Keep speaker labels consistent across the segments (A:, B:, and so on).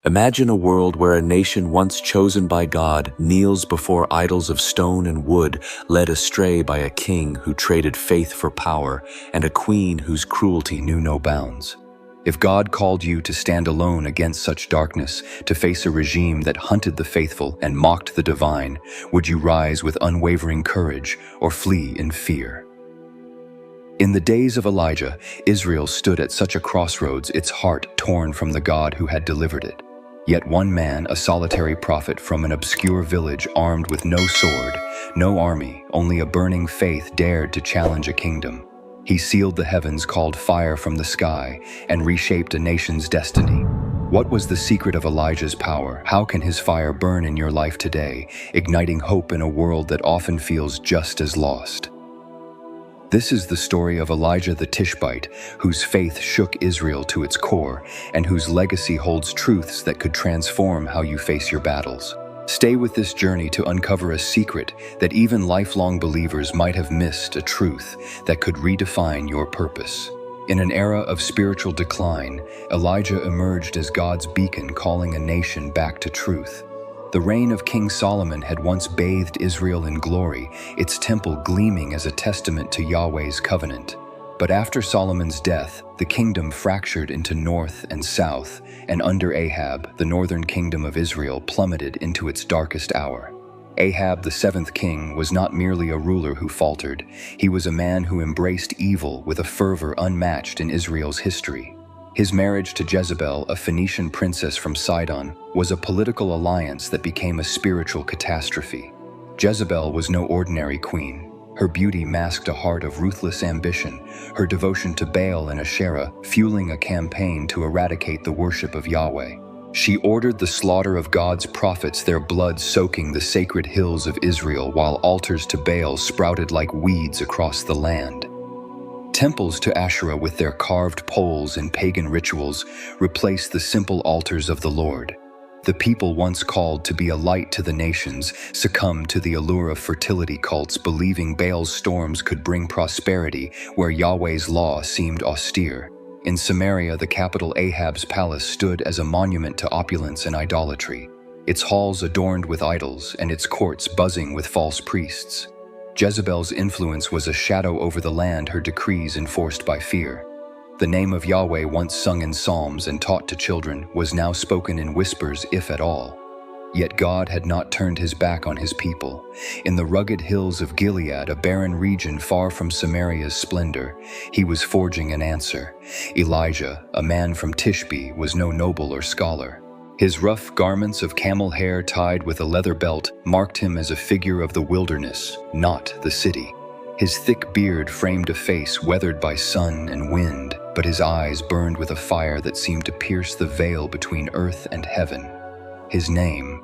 A: Imagine a world where a nation once chosen by God kneels before idols of stone and wood, led astray by a king who traded faith for power and a queen whose cruelty knew no bounds. If God called you to stand alone against such darkness, to face a regime that hunted the faithful and mocked the divine, would you rise with unwavering courage or flee in fear? In the days of Elijah, Israel stood at such a crossroads, its heart torn from the God who had delivered it. Yet one man, a solitary prophet from an obscure village armed with no sword, no army, only a burning faith, dared to challenge a kingdom. He sealed the heavens, called fire from the sky, and reshaped a nation's destiny. What was the secret of Elijah's power? How can his fire burn in your life today, igniting hope in a world that often feels just as lost? This is the story of Elijah the Tishbite, whose faith shook Israel to its core, and whose legacy holds truths that could transform how you face your battles. Stay with this journey to uncover a secret that even lifelong believers might have missed, a truth that could redefine your purpose. In an era of spiritual decline, Elijah emerged as God's beacon, calling a nation back to truth. The reign of King Solomon had once bathed Israel in glory, its temple gleaming as a testament to Yahweh's covenant. But after Solomon's death, the kingdom fractured into north and south, and under Ahab, the northern kingdom of Israel plummeted into its darkest hour. Ahab, the seventh king, was not merely a ruler who faltered. He was a man who embraced evil with a fervor unmatched in Israel's history. His marriage to Jezebel, a Phoenician princess from Sidon, was a political alliance that became a spiritual catastrophe. Jezebel was no ordinary queen. Her beauty masked a heart of ruthless ambition, her devotion to Baal and Asherah fueling a campaign to eradicate the worship of Yahweh. She ordered the slaughter of God's prophets, their blood soaking the sacred hills of Israel, while altars to Baal sprouted like weeds across the land. Temples to Asherah with their carved poles and pagan rituals replaced the simple altars of the Lord. The people once called to be a light to the nations succumbed to the allure of fertility cults, believing Baal's storms could bring prosperity where Yahweh's law seemed austere. In Samaria, the capital, Ahab's palace stood as a monument to opulence and idolatry, its halls adorned with idols and its courts buzzing with false priests. Jezebel's influence was a shadow over the land, her decrees enforced by fear. The name of Yahweh, once sung in psalms and taught to children, was now spoken in whispers, if at all. Yet God had not turned his back on his people. In the rugged hills of Gilead, a barren region far from Samaria's splendor, he was forging an answer. Elijah, a man from Tishbe, was no noble or scholar. His rough garments of camel hair tied with a leather belt marked him as a figure of the wilderness, not the city. His thick beard framed a face weathered by sun and wind, but his eyes burned with a fire that seemed to pierce the veil between earth and heaven. His name,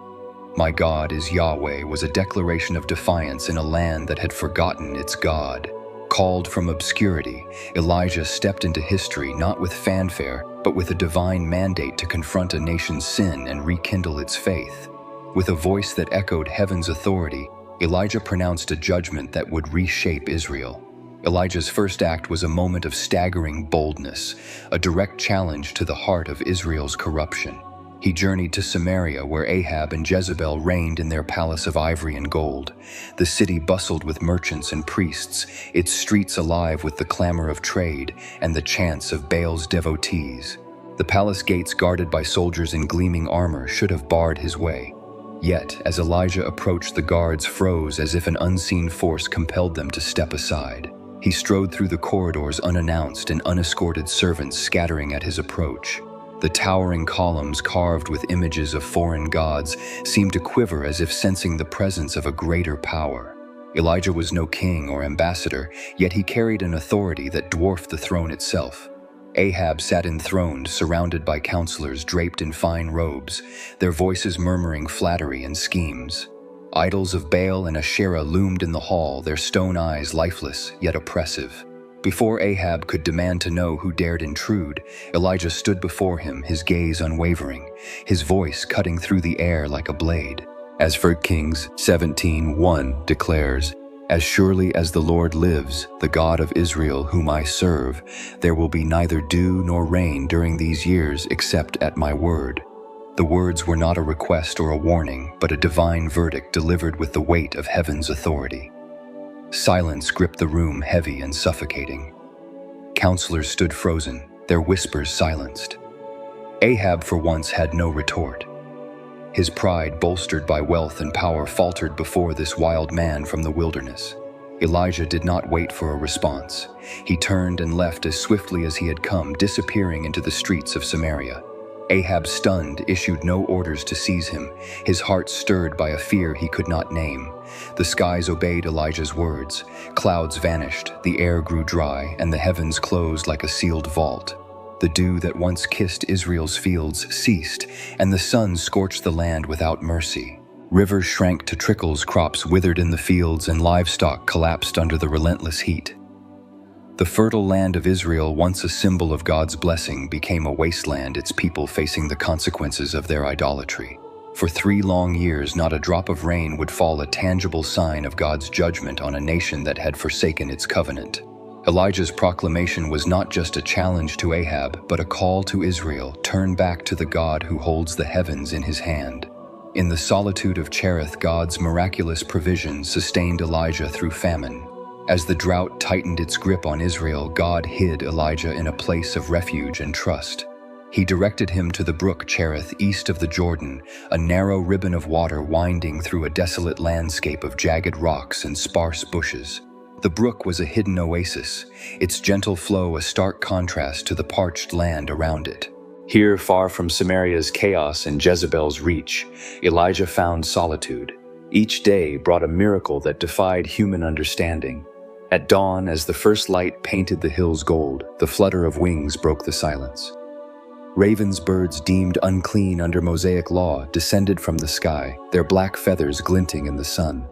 A: "My God is Yahweh," was a declaration of defiance in a land that had forgotten its God. Called from obscurity, Elijah stepped into history not with fanfare, but with a divine mandate to confront a nation's sin and rekindle its faith. With a voice that echoed heaven's authority, Elijah pronounced a judgment that would reshape Israel. Elijah's first act was a moment of staggering boldness, a direct challenge to the heart of Israel's corruption. He journeyed to Samaria, where Ahab and Jezebel reigned in their palace of ivory and gold. The city bustled with merchants and priests, its streets alive with the clamor of trade and the chants of Baal's devotees. The palace gates, guarded by soldiers in gleaming armor, should have barred his way. Yet, as Elijah approached, the guards froze as if an unseen force compelled them to step aside. He strode through the corridors unannounced, and unescorted servants scattering at his approach. The towering columns, carved with images of foreign gods, seemed to quiver as if sensing the presence of a greater power. Elijah was no king or ambassador, yet he carried an authority that dwarfed the throne itself. Ahab sat enthroned, surrounded by counselors draped in fine robes, their voices murmuring flattery and schemes. Idols of Baal and Asherah loomed in the hall, their stone eyes lifeless yet oppressive. Before Ahab could demand to know who dared intrude, Elijah stood before him, his gaze unwavering, his voice cutting through the air like a blade. As 1 Kings 17:1 declares, "As surely as the Lord lives, the God of Israel whom I serve, there will be neither dew nor rain during these years except at my word." The words were not a request or a warning, but a divine verdict delivered with the weight of heaven's authority. Silence gripped the room, heavy and suffocating. Counselors stood frozen, their whispers silenced. Ahab, for once, had no retort. His pride, bolstered by wealth and power, faltered before this wild man from the wilderness. Elijah did not wait for a response. He turned and left as swiftly as he had come, disappearing into the streets of Samaria. Ahab, stunned, issued no orders to seize him, his heart stirred by a fear he could not name. The skies obeyed Elijah's words. Clouds vanished, the air grew dry, and the heavens closed like a sealed vault. The dew that once kissed Israel's fields ceased, and the sun scorched the land without mercy. Rivers shrank to trickles, crops withered in the fields, and livestock collapsed under the relentless heat. The fertile land of Israel, once a symbol of God's blessing, became a wasteland, its people facing the consequences of their idolatry. For 3 long years, not a drop of rain would fall, a tangible sign of God's judgment on a nation that had forsaken its covenant. Elijah's proclamation was not just a challenge to Ahab, but a call to Israel: turn back to the God who holds the heavens in his hand. In the solitude of Cherith, God's miraculous provision sustained Elijah through famine. As the drought tightened its grip on Israel, God hid Elijah in a place of refuge and trust. He directed him to the brook Cherith, east of the Jordan, a narrow ribbon of water winding through a desolate landscape of jagged rocks and sparse bushes. The brook was a hidden oasis, its gentle flow a stark contrast to the parched land around it. Here, far from Samaria's chaos and Jezebel's reach, Elijah found solitude. Each day brought a miracle that defied human understanding. At dawn, as the first light painted the hills gold, the flutter of wings broke the silence. Ravens, birds deemed unclean under Mosaic law, descended from the sky, their black feathers glinting in the sun.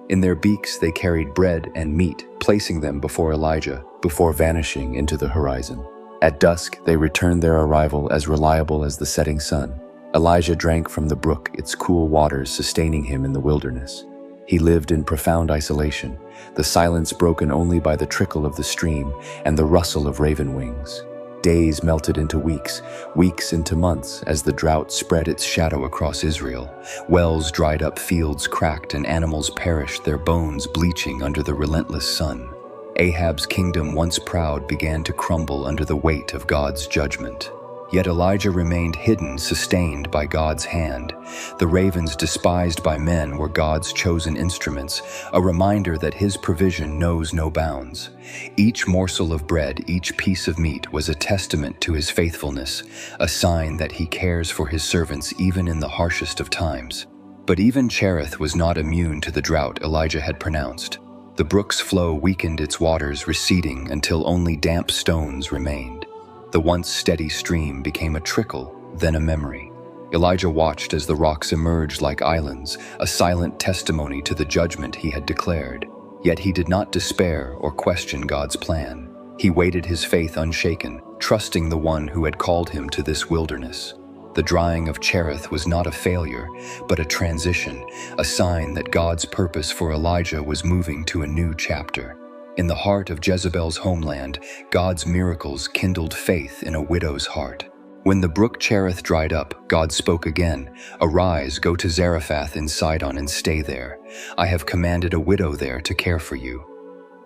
A: In their beaks they carried bread and meat, placing them before Elijah, before vanishing into the horizon. At dusk, they returned, their arrival as reliable as the setting sun. Elijah drank from the brook, its cool waters sustaining him in the wilderness. He lived in profound isolation, the silence broken only by the trickle of the stream and the rustle of raven wings. Days melted into weeks, weeks into months, as the drought spread its shadow across Israel. Wells dried up, fields cracked, and animals perished, their bones bleaching under the relentless sun. Ahab's kingdom, once proud, began to crumble under the weight of God's judgment. Yet Elijah remained hidden, sustained by God's hand. The ravens, despised by men, were God's chosen instruments, a reminder that his provision knows no bounds. Each morsel of bread, each piece of meat was a testament to his faithfulness, a sign that he cares for his servants even in the harshest of times. But even Cherith was not immune to the drought Elijah had pronounced. The brook's flow weakened, its waters receding until only damp stones remained. The once steady stream became a trickle, then a memory. Elijah watched as the rocks emerged like islands, a silent testimony to the judgment he had declared. Yet he did not despair or question God's plan. He waited, his faith unshaken, trusting the one who had called him to this wilderness. The drying of Cherith was not a failure, but a transition, a sign that God's purpose for Elijah was moving to a new chapter. In the heart of Jezebel's homeland, God's miracles kindled faith in a widow's heart. When the brook Cherith dried up, God spoke again, "Arise, go to Zarephath in Sidon and stay there. I have commanded a widow there to care for you."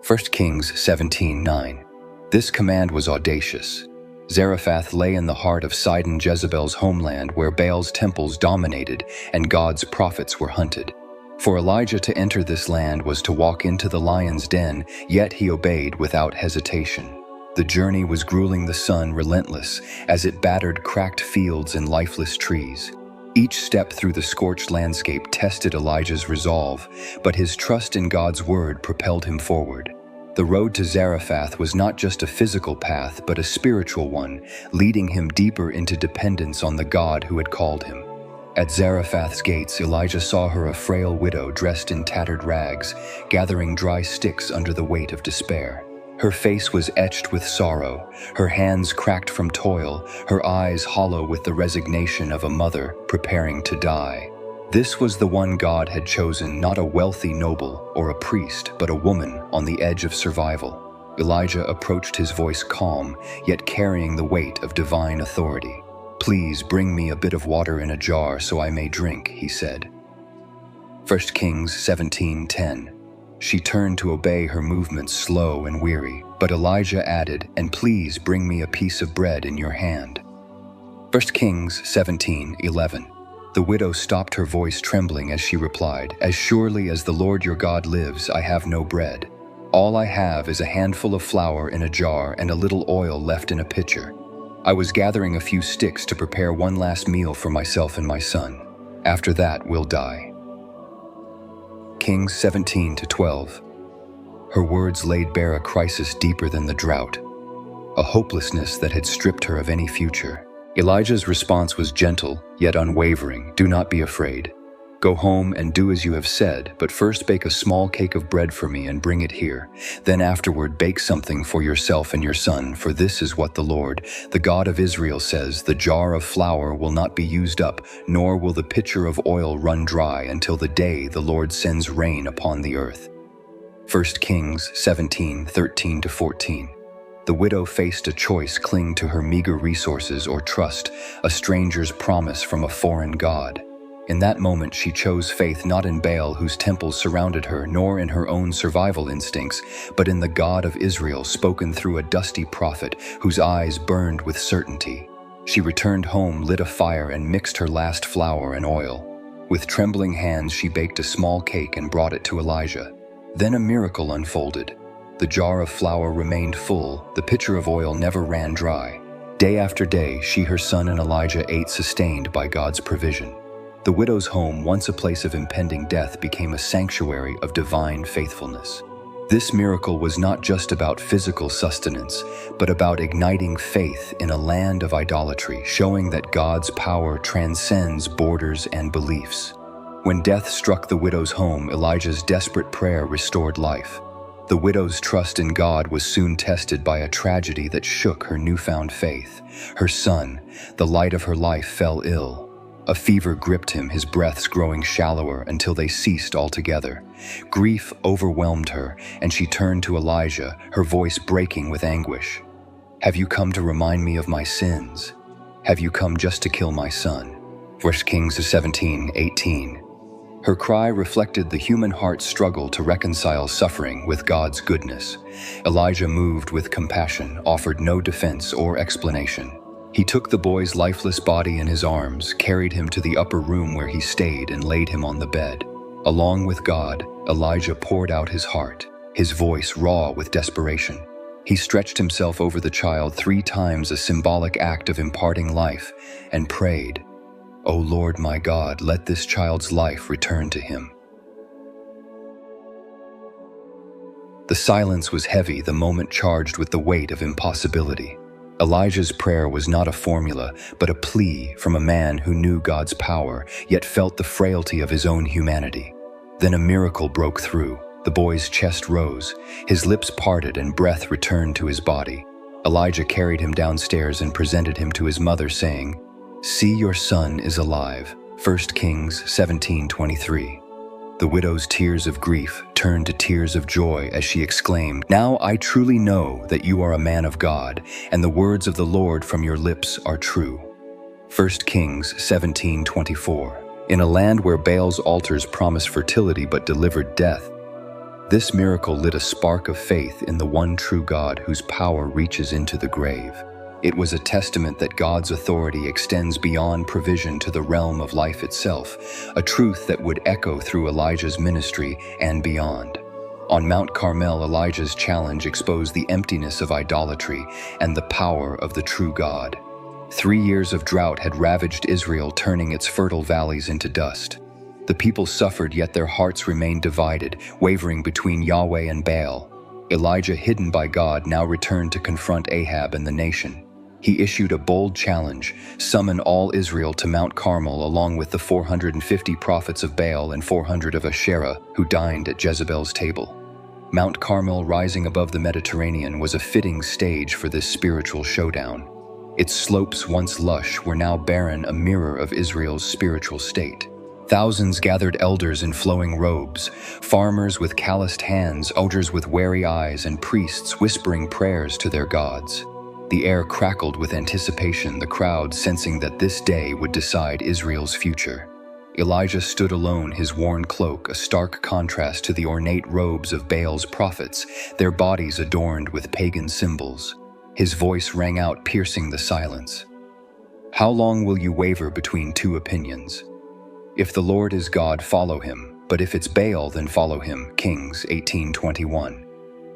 A: 1 Kings 17:9. This command was audacious. Zarephath lay in the heart of Sidon, Jezebel's homeland, where Baal's temples dominated and God's prophets were hunted. For Elijah to enter this land was to walk into the lion's den, yet he obeyed without hesitation. The journey was grueling, the sun relentless, as it battered cracked fields and lifeless trees. Each step through the scorched landscape tested Elijah's resolve, but his trust in God's word propelled him forward. The road to Zarephath was not just a physical path, but a spiritual one, leading him deeper into dependence on the God who had called him. At Zarephath's gates, Elijah saw her, a frail widow dressed in tattered rags, gathering dry sticks under the weight of despair. Her face was etched with sorrow, her hands cracked from toil, her eyes hollow with the resignation of a mother preparing to die. This was the one God had chosen, not a wealthy noble or a priest, but a woman on the edge of survival. Elijah approached, his voice calm, yet carrying the weight of divine authority.
B: "Please bring me a bit of water in a jar so I may drink," he said. 1 Kings 17:10. She turned to obey, her movements slow and weary, but Elijah added, "And please bring me a piece of bread in your hand." 1 Kings 17:11. The widow stopped, her voice trembling as she replied, "As surely as the Lord your God lives, I have no bread. All I have is a handful of flour in a jar and a little oil left in a pitcher. I was gathering a few sticks to prepare one last meal for myself and my son. After that, we'll die." Kings 17-12. Her words laid bare a crisis deeper than the drought, a hopelessness that had stripped her of any future. Elijah's response was gentle, yet unwavering. "Do not be afraid. Go home and do as you have said, but first bake a small cake of bread for me and bring it here. Then afterward bake something for yourself and your son, for this is what the Lord, the God of Israel says, the jar of flour will not be used up, nor will the pitcher of oil run dry until the day the Lord sends rain upon the earth." 1 Kings 17:13-14. The widow faced a choice: cling to her meager resources or trust a stranger's promise from a foreign god. In that moment, she chose faith not in Baal, whose temples surrounded her, nor in her own survival instincts, but in the God of Israel, spoken through a dusty prophet whose eyes burned with certainty. She returned home, lit a fire, and mixed her last flour and oil. With trembling hands, she baked a small cake and brought it to Elijah. Then a miracle unfolded. The jar of flour remained full, the pitcher of oil never ran dry. Day after day, she, her son, and Elijah ate, sustained by God's provision. The widow's home, once a place of impending death, became a sanctuary of divine faithfulness. This miracle was not just about physical sustenance, but about igniting faith in a land of idolatry, showing that God's power transcends borders and beliefs. When death struck the widow's home, Elijah's desperate prayer restored life. The widow's trust in God was soon tested by a tragedy that shook her newfound faith. Her son, the light of her life, fell ill. A fever gripped him, his breaths growing shallower until they ceased altogether. Grief overwhelmed her, and she turned to Elijah, her voice breaking with anguish. "Have you come to remind me of my sins? Have you come just to kill my son?" 1 Kings 17:18. Her cry reflected the human heart's struggle to reconcile suffering with God's goodness. Elijah, moved with compassion, offered no defense or explanation. He took the boy's lifeless body in his arms, carried him to the upper room where he stayed, and laid him on the bed. Along with God, Elijah poured out his heart, his voice raw with desperation. He stretched himself over the child 3 times, a symbolic act of imparting life, and prayed, "O Lord my God, let this child's life return to him." The silence was heavy, the moment charged with the weight of impossibility. Elijah's prayer was not a formula, but a plea from a man who knew God's power, yet felt the frailty of his own humanity. Then a miracle broke through. The boy's chest rose, his lips parted, and breath returned to his body. Elijah carried him downstairs and presented him to his mother, saying, "See, your son is alive." 1 Kings 17:23. The widow's tears of grief turned to tears of joy as she exclaimed, "Now I truly know that you are a man of God, and the words of the Lord from your lips are true." 1 Kings 17:24. In a land where Baal's altars promised fertility but delivered death, this miracle lit a spark of faith in the one true God whose power reaches into the grave. It was a testament that God's authority extends beyond provision to the realm of life itself, a truth that would echo through Elijah's ministry and beyond. On Mount Carmel, Elijah's challenge exposed the emptiness of idolatry and the power of the true God. 3 years of drought had ravaged Israel, turning its fertile valleys into dust. The people suffered, yet their hearts remained divided, wavering between Yahweh and Baal. Elijah, hidden by God, now returned to confront Ahab and the nation. He issued a bold challenge: summon all Israel to Mount Carmel, along with the 450 prophets of Baal and 400 of Asherah who dined at Jezebel's table. Mount Carmel, rising above the Mediterranean, was a fitting stage for this spiritual showdown. Its slopes, once lush, were now barren, a mirror of Israel's spiritual state. Thousands gathered, elders in flowing robes, farmers with calloused hands, elders with wary eyes, and priests whispering prayers to their gods. The air crackled with anticipation, the crowd sensing that this day would decide Israel's future. Elijah stood alone, his worn cloak a stark contrast to the ornate robes of Baal's prophets, their bodies adorned with pagan symbols. His voice rang out, piercing the silence. How long will you waver between two opinions? If the Lord is God, follow him, but if it's Baal, then follow him. Kings 18:21.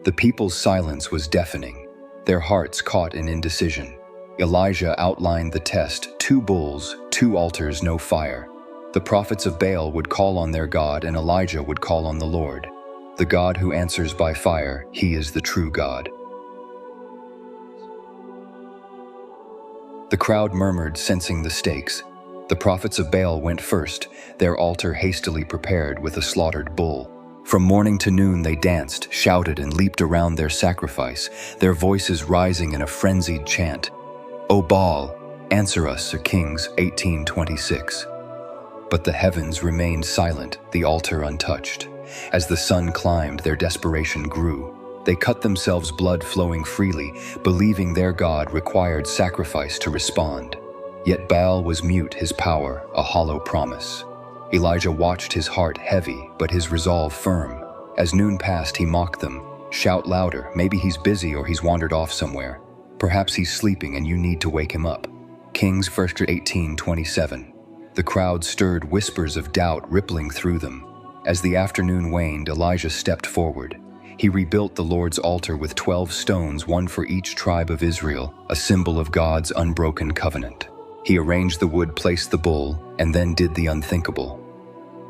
B: The people's silence was deafening, their hearts caught in indecision. Elijah outlined the test: 2 bulls, 2 altars, no fire. The prophets of Baal would call on their God, and Elijah would call on the Lord. The God who answers by fire, he is the true God. The crowd murmured, sensing the stakes. The prophets of Baal went first, their altar hastily prepared with a slaughtered bull. From morning to noon they danced, shouted, and leaped around their sacrifice, their voices rising in a frenzied chant. O Baal, answer us, Kings 18:26. But the heavens remained silent, the altar untouched. As the sun climbed, their desperation grew. They cut themselves, blood flowing freely, believing their God required sacrifice to respond. Yet Baal was mute, his power a hollow promise. Elijah watched, his heart heavy, but his resolve firm. As noon passed, he mocked them. Shout louder, maybe he's busy or he's wandered off somewhere. Perhaps he's sleeping and you need to wake him up. Kings 18:27. The crowd stirred, whispers of doubt rippling through them. As the afternoon waned, Elijah stepped forward. He rebuilt the Lord's altar with 12 stones, one for each tribe of Israel, a symbol of God's unbroken covenant. He arranged the wood, placed the bull, and then did the unthinkable.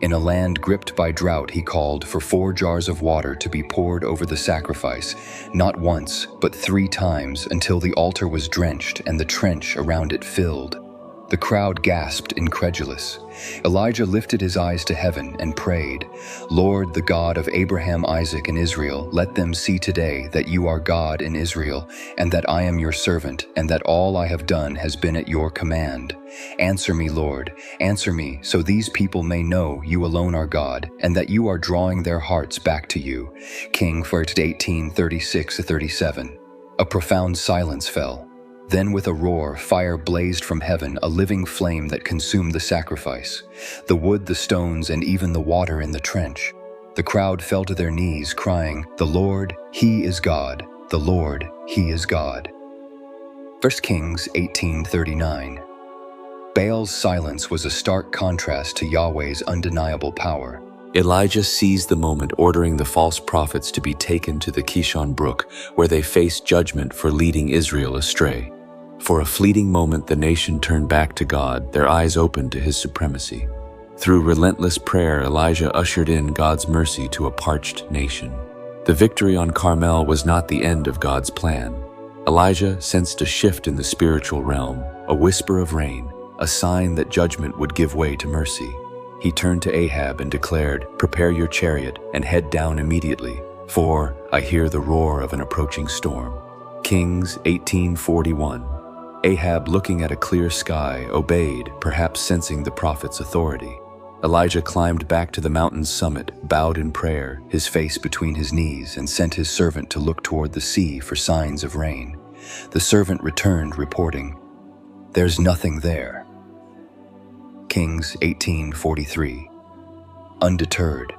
B: In a land gripped by drought, he called for 4 jars of water to be poured over the sacrifice, not once, but 3 times, until the altar was drenched and the trench around it filled. The crowd gasped, incredulous. Elijah lifted his eyes to heaven and prayed, Lord, the God of Abraham, Isaac, and Israel, let them see today that you are God in Israel, and that I am your servant, and that all I have done has been at your command. Answer me, Lord, answer me, so these people may know you alone are God, and that you are drawing their hearts back to you. King 18:36-37. A profound silence fell. Then with a roar, fire blazed from heaven, a living flame that consumed the sacrifice, the wood, the stones, and even the water in the trench. The crowd fell to their knees, crying, The Lord, He is God. The Lord, He is God. 1 Kings 18:39. Baal's silence was a stark contrast to Yahweh's undeniable power.
A: Elijah seized the moment, ordering the false prophets to be taken to the Kishon Brook, where they faced judgment for leading Israel astray. For a fleeting moment, the nation turned back to God, their eyes opened to His supremacy. Through relentless prayer, Elijah ushered in God's mercy to a parched nation. The victory on Carmel was not the end of God's plan. Elijah sensed a shift in the spiritual realm, a whisper of rain, a sign that judgment would give way to mercy. He turned to Ahab and declared, Prepare your chariot and head down immediately, for I hear the roar of an approaching storm. Kings 18:41. Ahab, looking at a clear sky, obeyed, perhaps sensing the prophet's authority. Elijah climbed back to the mountain's summit, bowed in prayer, his face between his knees, and sent his servant to look toward the sea for signs of rain. The servant returned, reporting, There's nothing there. Kings 18:43. Undeterred,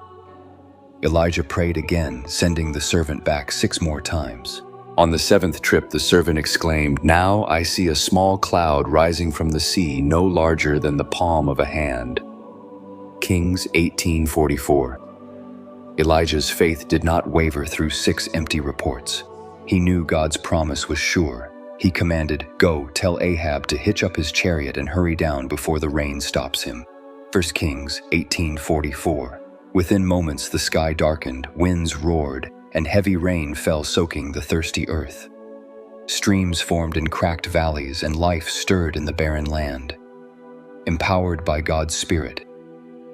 A: Elijah prayed again, sending the servant back 6 more times. On the 7th trip, the servant exclaimed, Now I see a small cloud rising from the sea, no larger than the palm of a hand. Kings 18:44. Elijah's faith did not waver through 6 empty reports. He knew God's promise was sure. He commanded, Go, tell Ahab to hitch up his chariot and hurry down before the rain stops him. 1 Kings 18:44. Within moments the sky darkened, winds roared, and heavy rain fell, soaking the thirsty earth. Streams formed in cracked valleys, and life stirred in the barren land. Empowered by God's Spirit,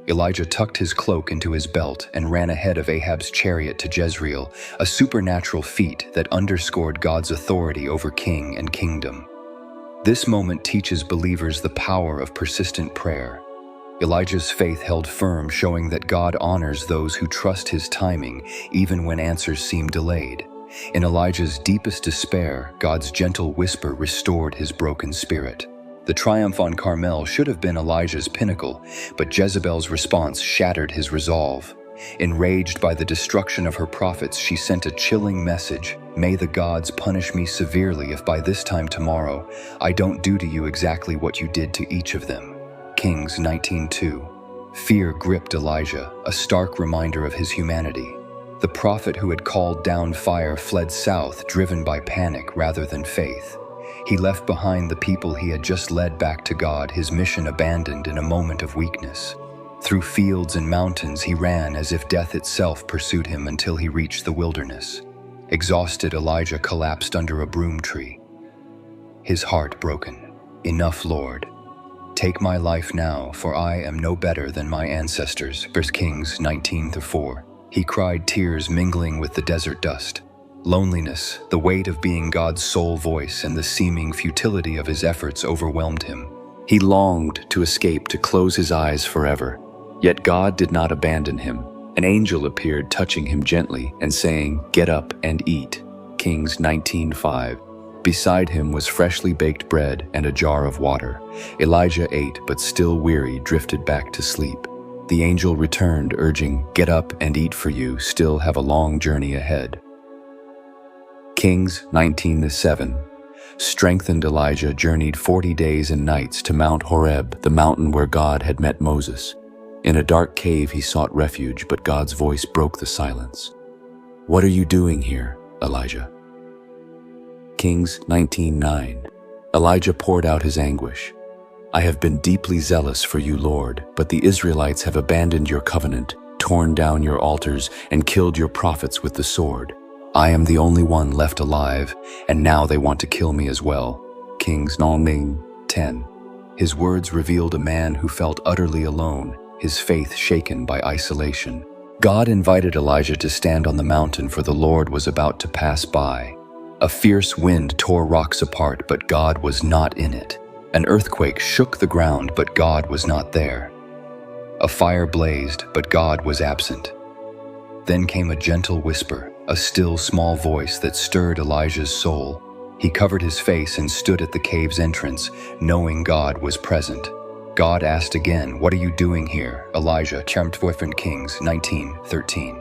A: Elijah tucked his cloak into his belt and ran ahead of Ahab's chariot to Jezreel, a supernatural feat that underscored God's authority over king and kingdom. This moment teaches believers the power of persistent prayer. Elijah's faith held firm, showing that God honors those who trust His timing, even when answers seem delayed.
B: In Elijah's deepest despair, God's gentle whisper restored his broken spirit. The triumph on Carmel should have been Elijah's pinnacle, but Jezebel's response shattered his resolve. Enraged by the destruction of her prophets, she sent a chilling message: "May the gods punish me severely if by this time tomorrow I don't do to you exactly what you did to each of them." Kings 19:2. Fear gripped Elijah, a stark reminder of his humanity. The prophet who had called down fire fled south, driven by panic rather than faith. He left behind the people he had just led back to God, his mission abandoned in a moment of weakness. Through fields and mountains he ran as if death itself pursued him until he reached the wilderness. Exhausted, Elijah collapsed under a broom tree, his heart broken. "Enough, Lord. Take my life now, for I am no better than my ancestors." 1 Kings 19:4. He cried, tears mingling with the desert dust. Loneliness, the weight of being God's sole voice, and the seeming futility of his efforts overwhelmed him.
A: He longed to escape, to close his eyes forever. Yet God did not abandon him. An angel appeared, touching him gently and saying, "Get up and eat." Kings 19:5. Beside him was freshly baked bread and a jar of water. Elijah ate, but still weary, drifted back to sleep. The angel returned, urging, "Get up and eat, for you still have a long journey ahead." Kings 19:7. Strengthened, Elijah journeyed 40 days and nights to Mount Horeb, the mountain where God had met Moses. In a dark cave he sought refuge, but God's voice broke the silence. "What are you doing here, Elijah?" Kings 19:9. Elijah poured out his anguish. "I have been deeply zealous for you, Lord, but the Israelites have abandoned your covenant, torn down your altars, and killed your prophets with the sword. I am the only one left alive, and now they want to kill me as well." Kings 19:10. His words revealed a man who felt utterly alone, his faith shaken by isolation. God invited Elijah to stand on the mountain, for the Lord was about to pass by. A fierce wind tore rocks apart, but God was not in it. An earthquake shook the ground, but God was not there. A fire blazed, but God was absent. Then came a gentle whisper, a still small voice that stirred Elijah's soul. He covered his face and stood at the cave's entrance, knowing God was present. God asked again, "What are you doing here, Elijah?" 2 Kings 19:13.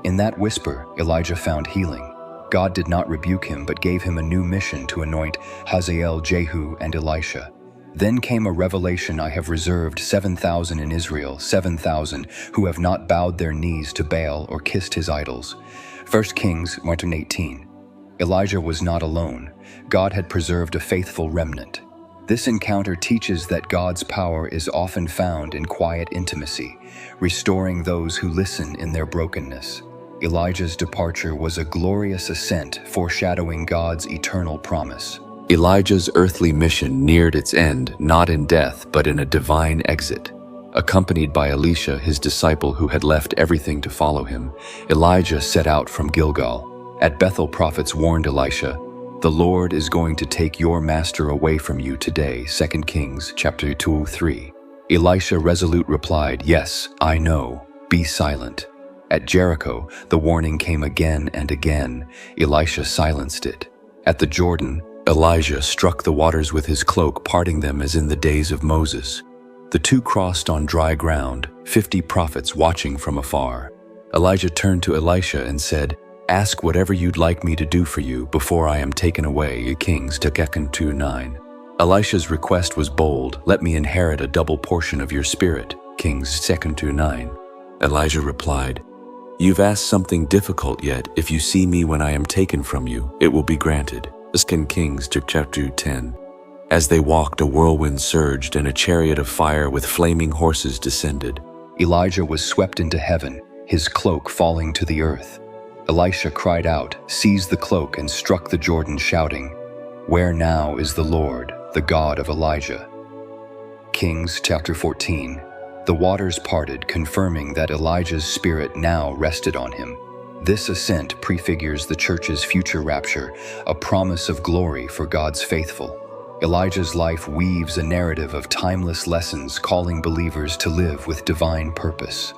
A: In that whisper, Elijah found healing. God did not rebuke him, but gave him a new mission to anoint Hazael, Jehu, and Elisha. Then came a revelation: "I have reserved 7,000 in Israel, 7,000 who have not bowed their knees to Baal or kissed his idols." 1 Kings 18. Elijah was not alone. God had preserved a faithful remnant. This encounter teaches that God's power is often found in quiet intimacy, restoring those who listen in their brokenness. Elijah's departure was a glorious ascent, foreshadowing God's eternal promise. Elijah's earthly mission neared its end, not in death, but in a divine exit. Accompanied by Elisha, his disciple who had left everything to follow him, Elijah set out from Gilgal. At Bethel, prophets warned Elisha, "The Lord is going to take your master away from you today." 2 Kings 2:3. Elisha resolute replied, "Yes, I know. Be silent." At Jericho, the warning came again and again. Elisha silenced it. At the Jordan, Elijah struck the waters with his cloak, parting them as in the days of Moses. The two crossed on dry ground, 50 prophets watching from afar. Elijah turned to Elisha and said, "Ask whatever you'd like me to do for you before I am taken away." Kings 2:9. Elisha's request was bold: "Let me inherit a double portion of your spirit." Kings 2:9. Elijah replied, "You've asked something difficult, yet if you see me when I am taken from you, it will be granted." 2 Kings 10. As they walked, a whirlwind surged, and a chariot of fire with flaming horses descended. Elijah was swept into heaven, his cloak falling to the earth. Elisha cried out, seized the cloak, and struck the Jordan, shouting, "Where now is the Lord, the God of Elijah?" Kings 14. The waters parted, confirming that Elijah's spirit now rested on him. This ascent prefigures the church's future rapture, a promise of glory for God's faithful. Elijah's life weaves a narrative of timeless lessons, calling believers to live with divine purpose.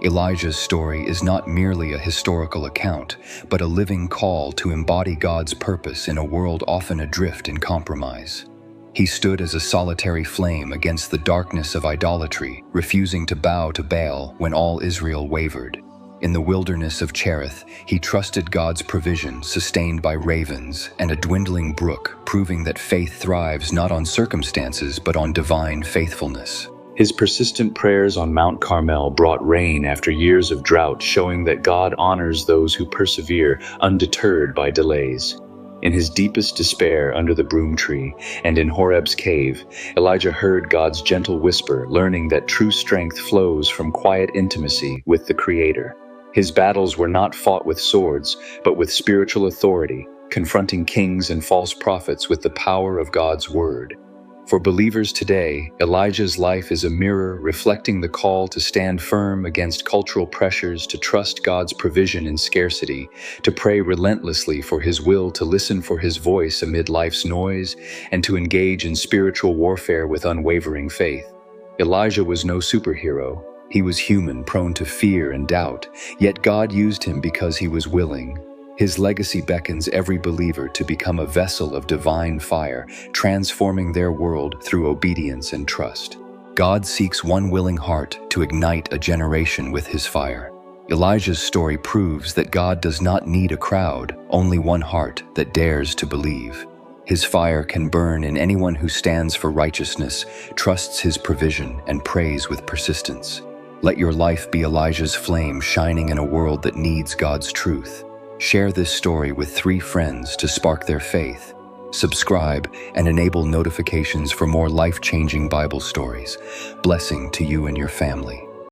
B: Elijah's story is not merely a historical account, but a living call to embody God's purpose in a world often adrift in compromise. He stood as a solitary flame against the darkness of idolatry, refusing to bow to Baal when all Israel wavered. In the wilderness of Cherith, he trusted God's provision, sustained by ravens, and a dwindling brook, proving that faith thrives not on circumstances but on divine faithfulness.
A: His persistent prayers on Mount Carmel brought rain after years of drought, showing that God honors those who persevere, undeterred by delays. In his deepest despair under the broom tree and in Horeb's cave, Elijah heard God's gentle whisper, learning that true strength flows from quiet intimacy with the Creator. His battles were not fought with swords, but with spiritual authority, confronting kings and false prophets with the power of God's word. For believers today, Elijah's life is a mirror reflecting the call to stand firm against cultural pressures, to trust God's provision in scarcity, to pray relentlessly for His will, to listen for His voice amid life's noise, and to engage in spiritual warfare with unwavering faith. Elijah was no superhero. He was human, prone to fear and doubt, yet God used him because he was willing. His legacy beckons every believer to become a vessel of divine fire, transforming their world through obedience and trust. God seeks one willing heart to ignite a generation with His fire. Elijah's story proves that God does not need a crowd, only one heart that dares to believe. His fire can burn in anyone who stands for righteousness, trusts His provision, and prays with persistence. Let your life be Elijah's flame shining in a world that needs God's truth. Share this story with 3 friends to spark their faith. Subscribe and enable notifications for more life-changing Bible stories. Blessing to you and your family.